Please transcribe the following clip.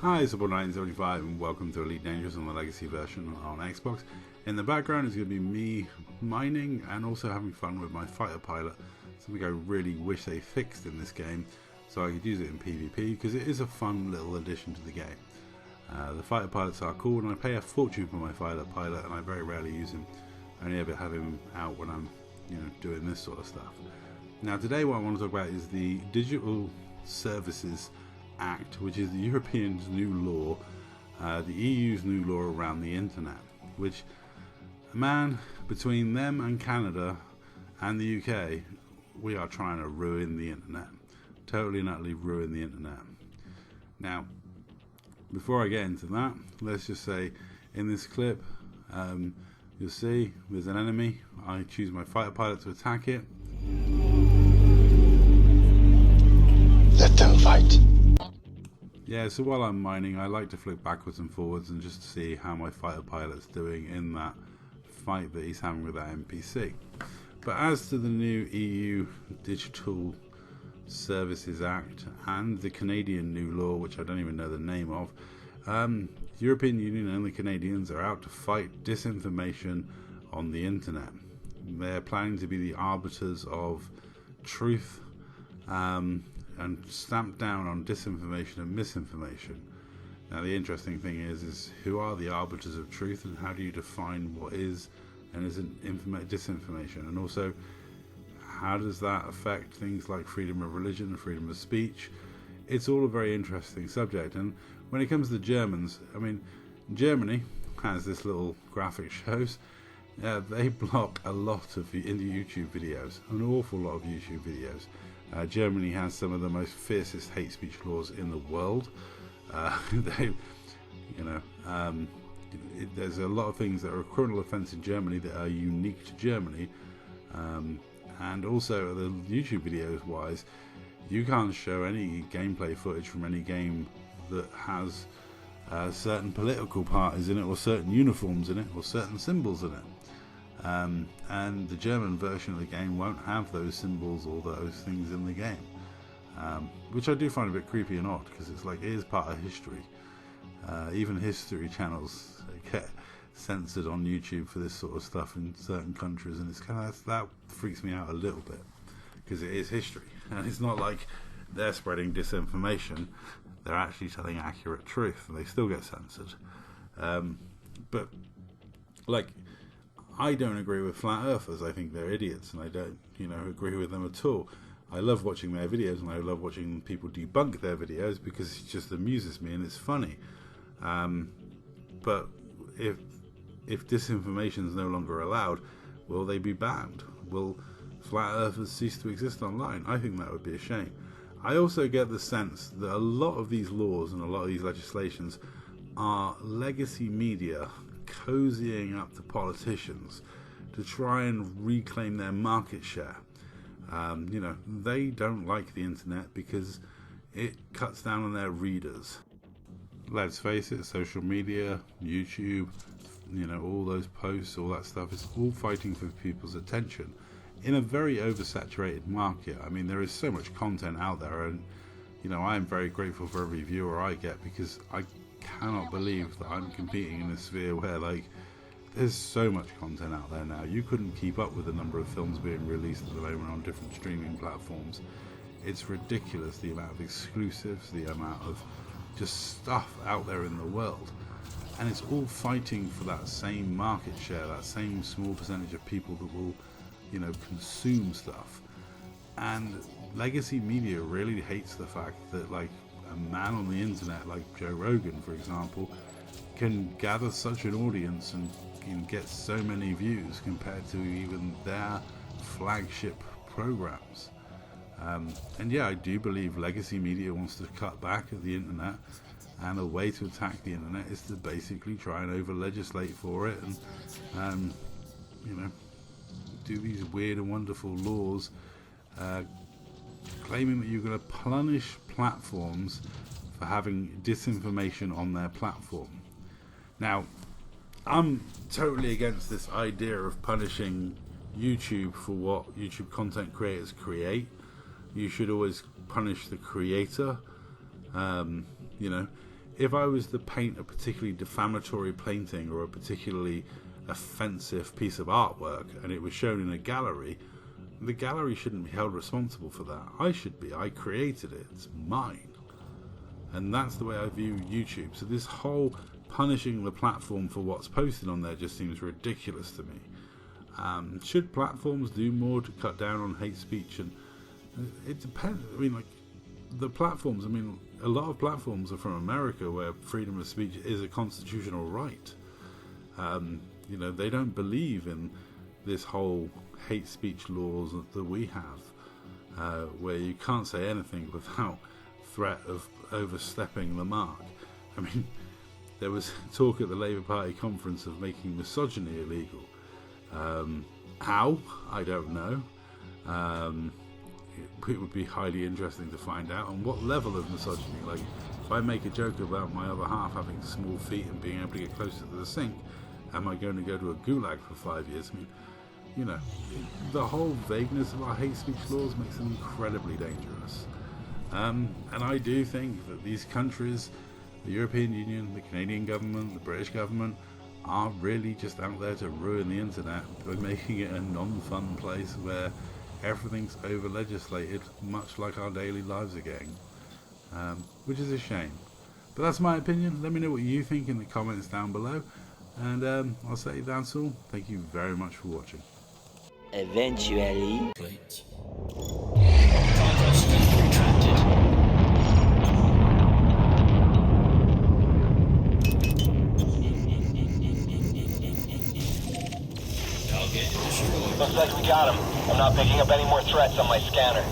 Hi, it's Support1975 and welcome to Elite Dangerous on the Legacy version on Xbox. In the background is going to be me mining and also having fun with my fighter pilot, something I really wish they fixed in this game so I could use it in PvP because it is a fun little addition to the game. The fighter pilots are cool and I pay a fortune for my fighter pilot and I very rarely use him. I only ever have him out when I'm doing this sort of stuff. Now today what I want to talk about is the Digital Services Act, which is the European's new law, the EU's new law around the internet, which, man, between them and Canada and the UK, we are trying to ruin the internet. Totally and utterly ruin the internet. Now, before I get into that, let's just say in this clip, you'll see there's an enemy. I choose my fighter pilot to attack it. Let them fight. Yeah, so while I'm mining, I like to flick backwards and forwards and just see how my fighter pilot's doing in that fight that he's having with that NPC. But as to the new EU Digital Services Act and the Canadian new law, which I don't even know the name of, the European Union and the Canadians are out to fight disinformation on the internet. They're planning to be the arbiters of truth, and stamp down on disinformation and misinformation. Now the interesting thing is who are the arbiters of truth and how do you define what is and isn't disinformation, and also how does that affect things like freedom of religion, freedom of speech? It's all a very interesting subject. And when it comes to the Germans, I mean, Germany has this little graphic shows they block a lot of YouTube videos, an awful lot of YouTube videos. Germany has some of the most fiercest hate speech laws in the world. There's a lot of things that are a criminal offence in Germany that are unique to Germany, and also the YouTube videos wise, you can't show any gameplay footage from any game that has certain political parties in it, or certain uniforms in it, or certain symbols in it. And the German version of the game won't have those symbols or those things in the game, which I do find a bit creepy and odd, because it's like it is part of history. Even history channels get censored on YouTube for this sort of stuff in certain countries, and it's kind of, that freaks me out a little bit, because it is history and it's not like they're spreading disinformation, they're actually telling accurate truth and they still get censored. But like, I don't agree with flat earthers. I think they're idiots and I don't agree with them at all. I love watching their videos and I love watching people debunk their videos because it just amuses me and it's funny. But if disinformation is no longer allowed, will they be banned? Will flat earthers cease to exist online? I think that would be a shame. I also get the sense that a lot of these laws and a lot of these legislations are legacy media cozying up to politicians to try and reclaim their market share. They don't like the internet because it cuts down on their readers. Let's face it, social media, YouTube, all those posts, all that stuff is all fighting for people's attention in a very oversaturated market. I mean, there is so much content out there, and I am very grateful for every viewer I get, because I cannot believe that I'm competing in a sphere where there's so much content out there now. You couldn't keep up with the number of films being released at the moment on different streaming platforms. It's ridiculous, the amount of exclusives, the amount of just stuff out there in the world, and it's all fighting for that same market share, that same small percentage of people that will consume stuff. And legacy media really hates the fact that a man on the internet like Joe Rogan, for example, can gather such an audience and can get so many views compared to even their flagship programs. And yeah, I do believe legacy media wants to cut back at the internet, and a way to attack the internet is to basically try and over-legislate for it and do these weird and wonderful laws claiming that you're going to punish platforms for having disinformation on their platform. Now, I'm totally against this idea of punishing YouTube for what YouTube content creators create. You should always punish the creator. if I was to paint a particularly defamatory painting or a particularly offensive piece of artwork and it was shown in a gallery, the gallery shouldn't be held responsible for that. I should be. I created it. It's mine. And that's the way I view YouTube. So this whole punishing the platform for what's posted on there just seems ridiculous to me. Should platforms do more to cut down on hate speech? And it depends. I mean, like, the platforms, I mean, a lot of platforms are from America where freedom of speech is a constitutional right. You know, they don't believe in this whole hate speech laws that we have, where you can't say anything without threat of overstepping the mark. I mean, there was talk at the Labour Party conference of making misogyny illegal. How? I don't know. It would be highly interesting to find out on what level of misogyny. Like, if I make a joke about my other half having small feet and being able to get closer to the sink, am I going to go to a gulag for 5 years? I mean, you know, the whole vagueness of our hate speech laws makes them incredibly dangerous. And I do think that these countries, the European Union, the Canadian government, the British government, are really just out there to ruin the internet by making it a non-fun place where everything's over-legislated, much like our daily lives are getting, which is a shame. But that's my opinion. Let me know what you think in the comments down below, and I'll say that's all. Thank you very much for watching. Eventually. Plate. Looks like we got him. I'm not picking up any more threats on my scanner.